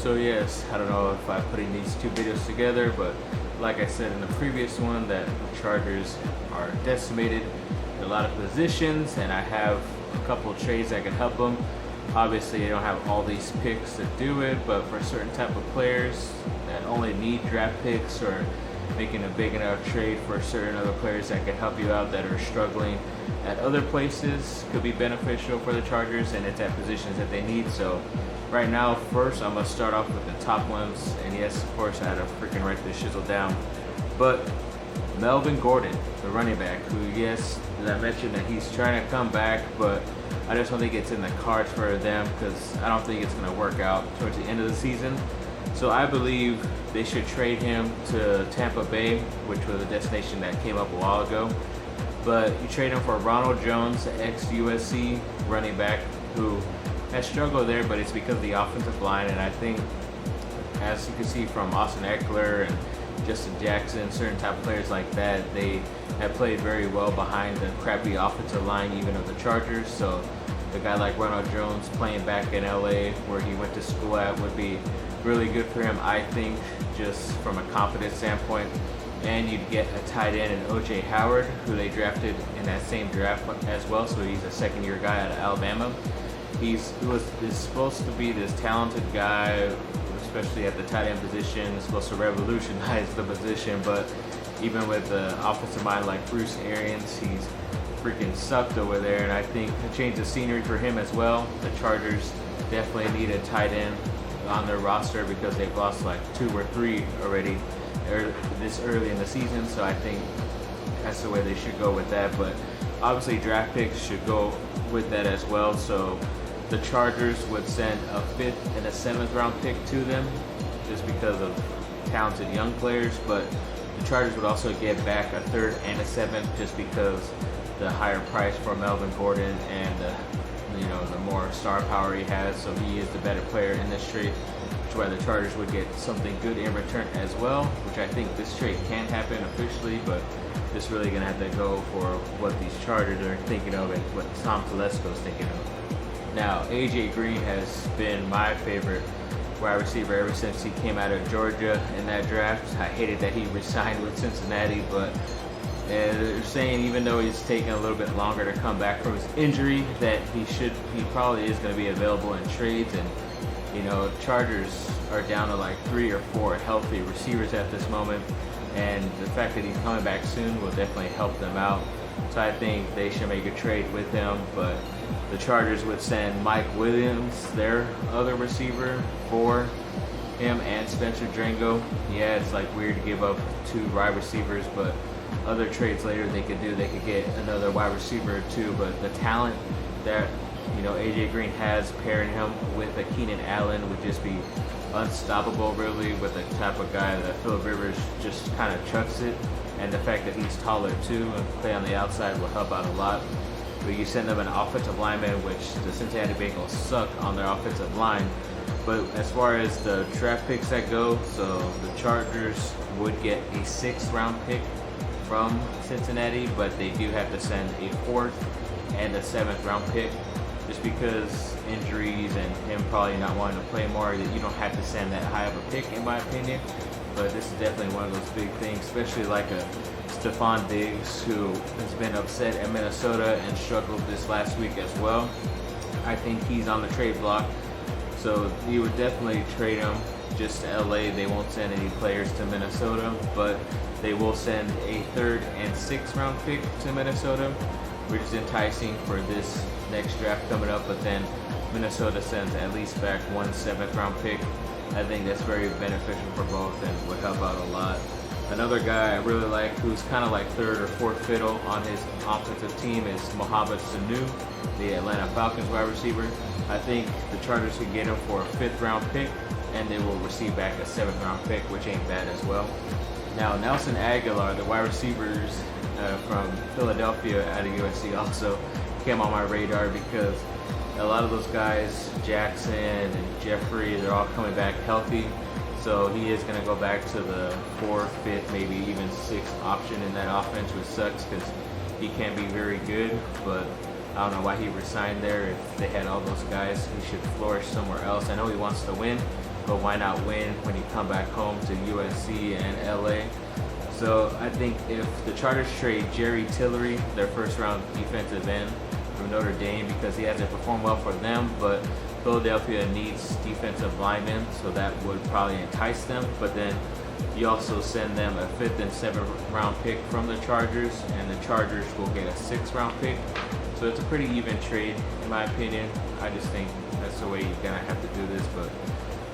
So yes, I don't know if I'm putting these two videos together, but like I said in the previous one, that the Chargers are decimated in a lot of positions, and I have a couple of trades that can help them. Obviously, I don't have all these picks to do it, but for certain type of players that only need draft picks, or making a big enough trade for certain other players that can help you out that are struggling at other places, could be beneficial for the Chargers, and it's at positions that they need. So right now, first I'm gonna start off with the top ones, and yes, of course, I had to freaking write this shizzle down. But Melvin Gordon, the running back, who, yes, as I mentioned, that he's trying to come back, but I just don't think it's in the cards for them, because I don't think it's going to work out towards the end of the season. So I believe they should trade him to Tampa Bay, which was a destination that came up a while ago. But you trade him for Ronald Jones, ex-USC running back, who has struggled there, but it's because of the offensive line. And I think, as you can see from Austin Eckler and Justin Jackson, certain type of players like that, they have played very well behind the crappy offensive line, even of the Chargers. So a guy like Ronald Jones playing back in LA, where he went to school at, would be really good for him, I think, just from a confidence standpoint. And you'd get a tight end in O.J. Howard, who they drafted in that same draft as well. So he's a second-year guy out of Alabama. Is supposed to be this talented guy, especially at the tight end position. Is supposed to revolutionize the position, but even with the offensive mind like Bruce Arians, he's freaking sucked over there. And I think a change of scenery for him as well. The Chargers definitely need a tight end on their roster, because they've lost like 2 or 3 already this early in the season. So I think that's the way they should go with that. But obviously draft picks should go with that as well. So the Chargers would send a 5th and a 7th round pick to them, just because of talented young players. But the Chargers would also get back a 3rd and a 7th, just because the higher price for Melvin Gordon and the more star power he has. So he is the better player in this trade, which is why the Chargers would get something good in return as well, which I think this trade can happen officially, but it's really going to have to go for what these Chargers are thinking of and what Tom Telesco is thinking of. Now, A.J. Green has been my favorite wide receiver ever since he came out of Georgia in that draft. I hated that he resigned with Cincinnati, but they're saying even though he's taking a little bit longer to come back from his injury, that he probably is going to be available in trades. And Chargers are down to like 3 or 4 healthy receivers at this moment, and the fact that he's coming back soon will definitely help them out. So I think they should make a trade with him. But the Chargers would send Mike Williams, their other receiver, for him, and Spencer Drango. Yeah, it's like weird to give up 2 wide receivers, but other trades later they could get another wide receiver or 2. But the talent that A.J. Green has, pairing him with a Keenan Allen, would just be unstoppable, really, with the type of guy that Phillip Rivers just kind of chucks it. And the fact that he's taller too and play on the outside will help out a lot. But you send them an offensive lineman, which the Cincinnati Bengals suck on their offensive line. But as far as the draft picks that go, so the Chargers would get a 6th round pick from Cincinnati, but they do have to send a 4th and a 7th round pick, just because injuries and him probably not wanting to play more. You don't have to send that high of a pick, in my opinion. But this is definitely one of those big things, especially like a Stefon Diggs, who has been upset at Minnesota and struggled this last week as well. I think he's on the trade block, so you would definitely trade him just to LA. They won't send any players to Minnesota, but they will send a 3rd and 6th round pick to Minnesota, which is enticing for this next draft coming up. But then Minnesota sends at least back 1 7th round pick. I think that's very beneficial for both and would help out a lot. Another guy I really like, who's kind of like 3rd or 4th fiddle on his offensive team, is Mohamed Sanu, the Atlanta Falcons wide receiver. I think the Chargers could get him for a 5th round pick, and they will receive back a 7th round pick, which ain't bad as well. Now, Nelson Aguilar, the wide receivers from Philadelphia out of USC, also came on my radar, because a lot of those guys, Jackson and Jeffrey, they're all coming back healthy. So he is going to go back to the 4th, 5th, maybe even 6th option in that offense, which sucks because he can be very good. But I don't know why he resigned there. If they had all those guys, he should flourish somewhere else. I know he wants to win, but why not win when you come back home to USC and LA? So I think if the Chargers trade Jerry Tillery, their first round defensive end from Notre Dame, because he hasn't performed well for them, but Philadelphia needs defensive linemen, so that would probably entice them. But then you also send them a 5th and 7th round pick from the Chargers, and the Chargers will get a 6th round pick. So it's a pretty even trade, in my opinion. I just think that's the way you're gonna have to do this. But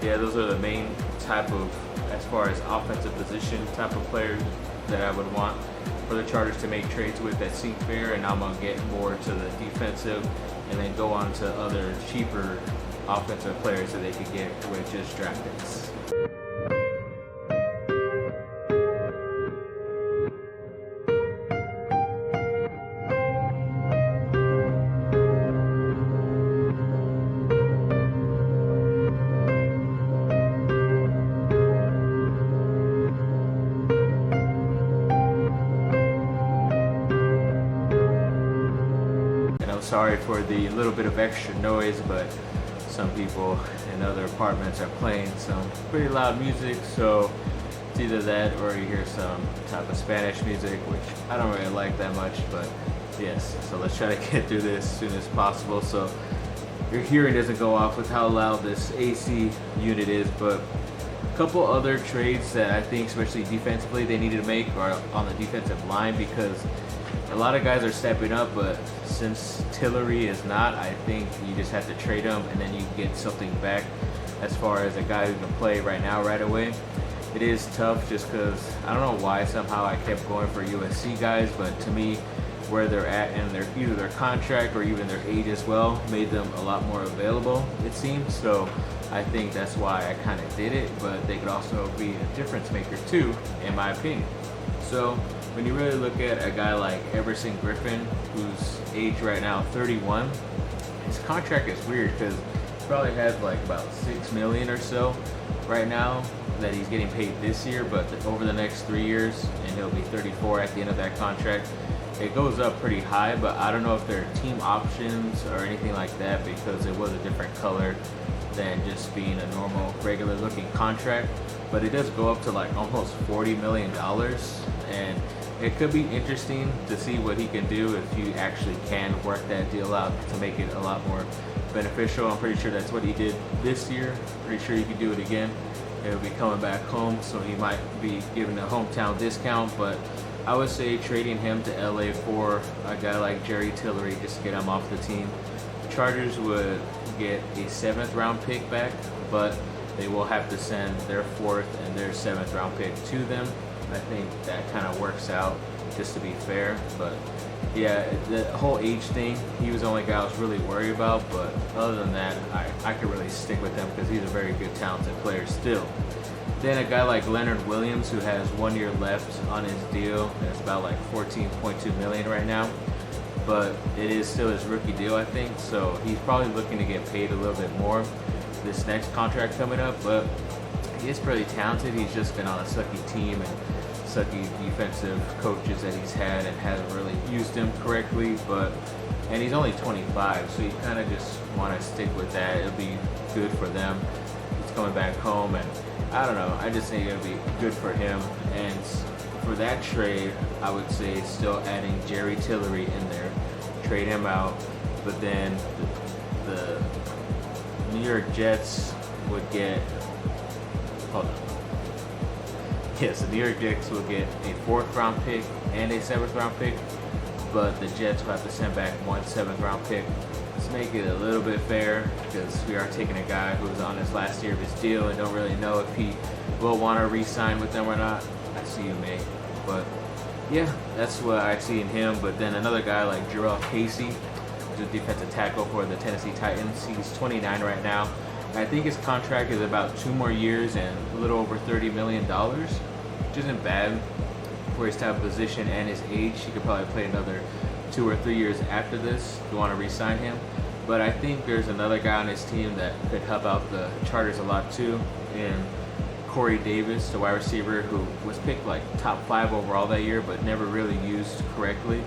yeah, those are the main type of, as far as offensive position type of players that I would want for the Chargers to make trades with that seem fair. And I'm gonna get more to the defensive, and then go on to other cheaper offensive players that they could get with just draft picks. Sorry for the little bit of extra noise, but some people in other apartments are playing some pretty loud music, so it's either that or you hear some type of Spanish music, which I don't really like that much. But yes, so let's try to get through this as soon as possible so your hearing doesn't go off with how loud this AC unit is. But a couple other trades that I think, especially defensively, they needed to make are on the defensive line, because a lot of guys are stepping up, but since Tillery is not, I think you just have to trade him, and then you get something back as far as a guy who can play right now, right away. It is tough just because I don't know why somehow I kept going for USC guys, but to me, where they're at and either their contract or even their age as well made them a lot more available, it seems. So I think that's why I kind of did it, but they could also be a difference maker too, in my opinion. So when you really look at a guy like Everson Griffin, whose age right now 31, his contract is weird because he probably has like about $6 million or so right now that he's getting paid this year, but over the next 3 years, and he'll be 34 at the end of that contract, it goes up pretty high. But I don't know if there are team options or anything like that, because it was a different color than just being a normal regular looking contract. But it does go up to like almost $40 million, and it could be interesting to see what he can do if you actually can work that deal out to make it a lot more beneficial. I'm pretty sure that's what he did this year. Pretty sure he could do it again. He'll be coming back home, so he might be given a hometown discount. But I would say trading him to LA for a guy like Jerry Tillery, just to get him off the team. The Chargers would get a 7th round pick back, but they will have to send their 4th and their 7th round pick to them. I think that kind of works out, just to be fair. But yeah, the whole age thing, he was the only guy I was really worried about. But other than that, I could really stick with him because he's a very good, talented player still. Then a guy like Leonard Williams, who has 1 year left on his deal, that's about like $14.2 million right now. But it is still his rookie deal, I think. So he's probably looking to get paid a little bit more this next contract coming up. But he is pretty talented. He's just been on a sucky team and sucky defensive coaches that he's had, and hasn't really used him correctly. And he's only 25, so you kind of just want to stick with that. It'll be good for them. He's coming back home, and I don't know. I just think it'll be good for him. And for that trade, I would say still adding Jerry Tillery in there, trade him out. But then the New York Jets would get. Hold on. Yes, the New York Jets will get a 4th round pick and a 7th round pick, but the Jets will have to send back 1 7th round pick. Let's make it a little bit fair, because we are taking a guy who's on his last year of his deal and don't really know if he will want to re-sign with them or not. I see you, mate. But yeah, that's what I see in him. But then another guy like Jarrell Casey, who's a defensive tackle for the Tennessee Titans. He's 29 right now. I think his contract is about 2 more years and a little over $30 million, which isn't bad for his type of position and his age. He could probably play another 2 or 3 years after this if you want to re-sign him. But I think there's another guy on his team that could help out the Chargers a lot too, and Corey Davis, the wide receiver who was picked like top 5 overall that year, but never really used correctly.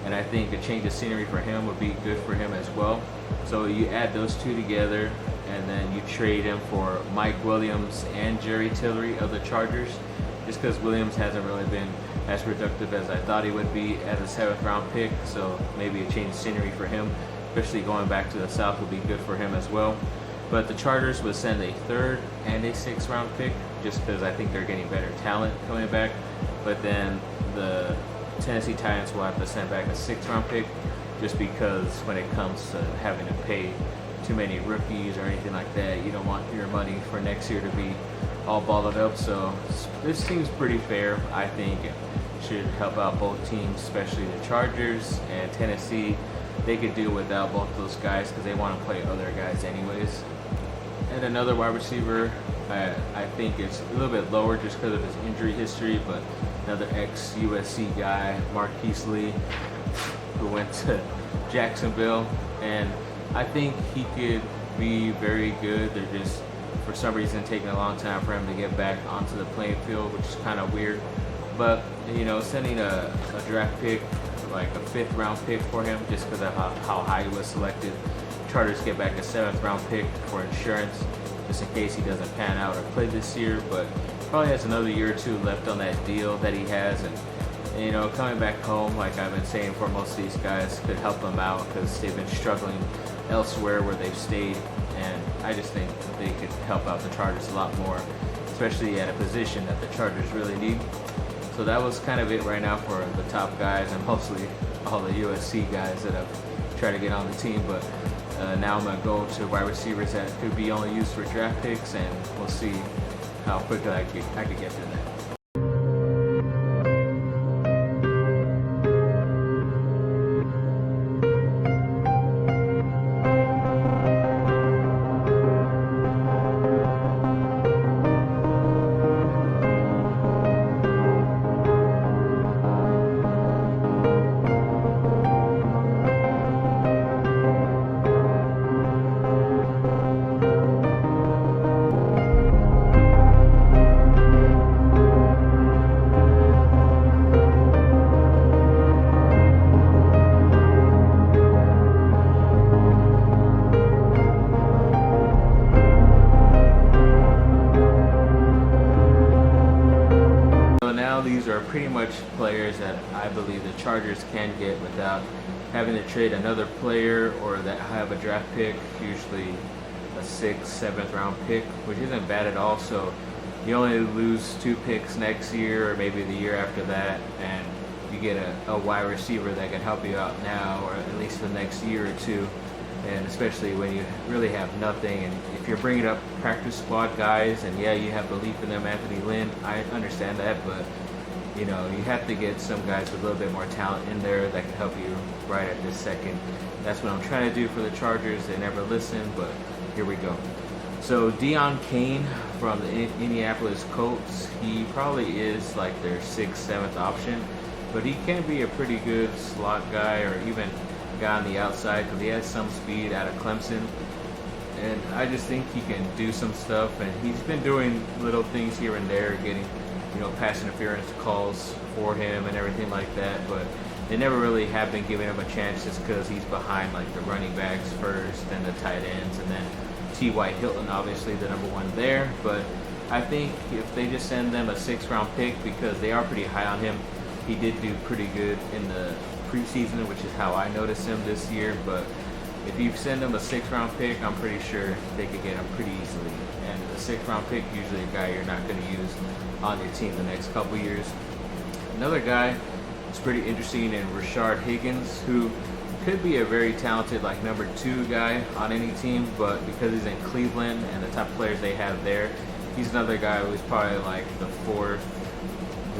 and I think a change of scenery for him would be good for him as well. So you add those two together, and then you trade him for Mike Williams and Jerry Tillery of the Chargers, just because Williams hasn't really been as productive as I thought he would be as a 7th round pick. So maybe a change of scenery for him, especially going back to the South, would be good for him as well. But the Chargers would send a 3rd and a 6th round pick, just because I think they're getting better talent coming back. But then the Tennessee Titans will have to send back a 6th round pick, just because when it comes to having to pay too many rookies or anything like that, you don't want your money for next year to be all balled up. So this seems pretty fair. I think it should help out both teams, especially the Chargers and Tennessee. They could do without both those guys because they want to play other guys anyways. And another wide receiver, I think it's a little bit lower just because of his injury history, but another ex-USC guy, Marquise Lee, who went to Jacksonville, and I think he could be very good. They're just, for some reason, taking a long time for him to get back onto the playing field, which is kind of weird. But, you know, sending a draft pick, like a 5th round pick for him, just because of how high he was selected. Chargers get back a 7th round pick for insurance, just in case he doesn't pan out or play this year, but probably has another year or 2 left on that deal that he has. And you know, coming back home, like I've been saying for most of these guys, could help them out because they've been struggling elsewhere where they've stayed. And I just think they could help out the Chargers a lot more, especially at a position that the Chargers really need. So that was kind of it right now for the top guys, and mostly all the USC guys that have tried to get on the team. But now I'm going to go to wide receivers that could be only used for draft picks, and we'll see how quickly I could get through that. These are pretty much players that I believe the Chargers can get without having to trade another player or that have a draft pick, usually a 6th, 7th round pick, which isn't bad at all. So you only lose 2 picks next year or maybe the year after that, and you get a wide receiver that can help you out now or at least for the next year or 2. And especially when you really have nothing, and if you're bringing up practice squad guys, and yeah, you have belief in them, Anthony Lynn, I understand that, but you know, you have to get some guys with a little bit more talent in there that can help you right at this second. That's what I'm trying to do for the Chargers. They never listen, but here we go. So Deion Kane from the Indianapolis Colts, he probably is like their 6th, 7th option, but he can be a pretty good slot guy or even guy on the outside because he has some speed out of Clemson. And I just think he can do some stuff, and he's been doing little things here and there, getting, you know, pass interference calls for him and everything like that, but they never really have been giving him a chance just because he's behind like the running backs first and the tight ends, and then T.Y. Hilton, obviously the number 1 there. But I think if they just send them a 6th round pick, because they are pretty high on him, he did do pretty good in the preseason, which is how I noticed him this year. But if you send them a 6th round pick, I'm pretty sure they could get him pretty easily. And the 6th round pick, usually a guy you're not going to use on your team the next couple years. Another guy that's pretty interesting in Rashard Higgins, who could be a very talented like number 2 guy on any team, but because he's in Cleveland and the top players they have there, he's another guy who's probably like the 4th,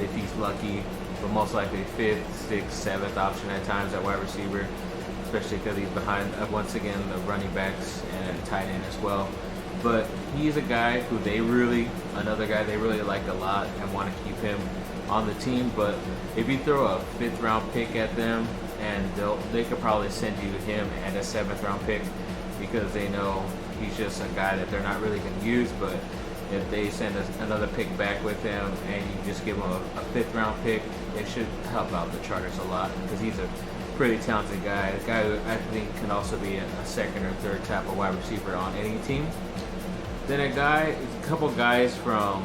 if he's lucky, but most likely 5th, 6th, 7th option at times at wide receiver, especially because he's behind, once again, the running backs and tight end as well. But he's a guy who another guy they really like a lot and want to keep him on the team. But if you throw a 5th round pick at them, and they could probably send you him and a 7th round pick, because they know he's just a guy that they're not really going to use. But if they send another pick back with him and you just give him a 5th round pick, it should help out the Chargers a lot, because he's a pretty talented guy. A guy who I think can also be a second or third type of wide receiver on any team. Then a couple guys from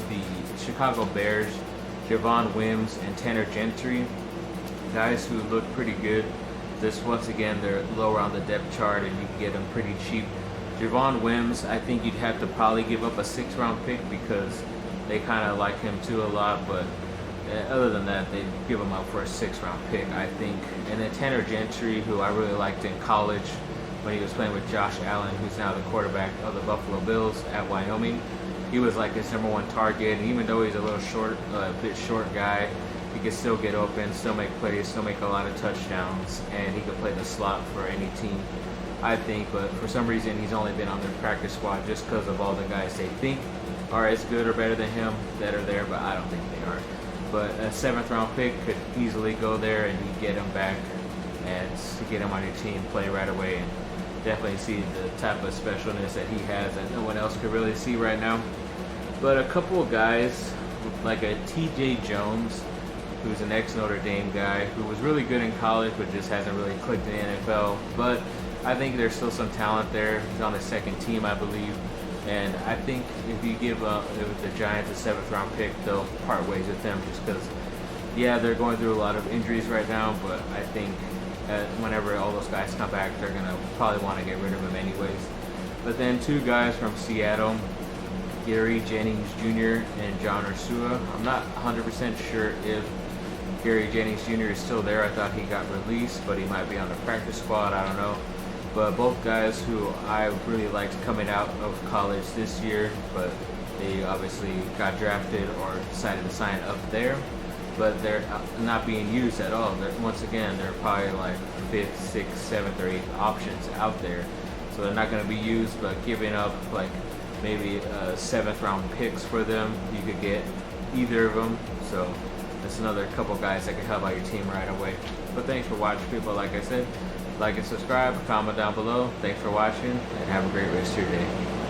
the Chicago Bears, Javon Wims and Tanner Gentry, guys who look pretty good. This, once again, they're lower on the depth chart and you can get them pretty cheap. Javon Wims, I think you'd have to probably give up a 6th-round pick because they kind of like him too a lot, but other than that, they'd give him up for a 6th-round pick, I think. And then Tanner Gentry, who I really liked in college when he was playing with Josh Allen, who's now the quarterback of the Buffalo Bills at Wyoming. He was like his #1 target, and even though he's a little short, bit short guy, he could still get open, still make plays, still make a lot of touchdowns, and he could play the slot for any team, I think. But for some reason, he's only been on their practice squad just because of all the guys they think are as good or better than him that are there, but I don't think they are. But a 7th-round pick could easily go there, and you get him back and to get him on your team, play right away, and definitely see the type of specialness that he has that no one else could really see right now. But a couple of guys, like a TJ Jones, who's an ex-Notre Dame guy, who was really good in college but just hasn't really clicked in the NFL. But I think there's still some talent there. He's on the 2nd team, I believe. And I think if you give the Giants a 7th-round pick, they'll part ways with them just because, yeah, they're going through a lot of injuries right now, but I think whenever all those guys come back, they're going to probably want to get rid of him anyways. But then 2 guys from Seattle, Gary Jennings Jr. and John Ursua. I'm not 100% sure if Gary Jennings Jr. is still there. I thought he got released, but he might be on the practice squad. I don't know. But both guys who I really liked coming out of college this year, but they obviously got drafted or decided to sign up there. But they're not being used at all. Once again, they're probably like 5th, 6th, 7th, or 8th options out there. So they're not going to be used, but giving up like maybe 7th-round picks for them, you could get either of them. So that's another couple guys that can help out your team right away. But thanks for watching, people. Like I said, like and subscribe, comment down below. Thanks for watching, and have a great rest of your day.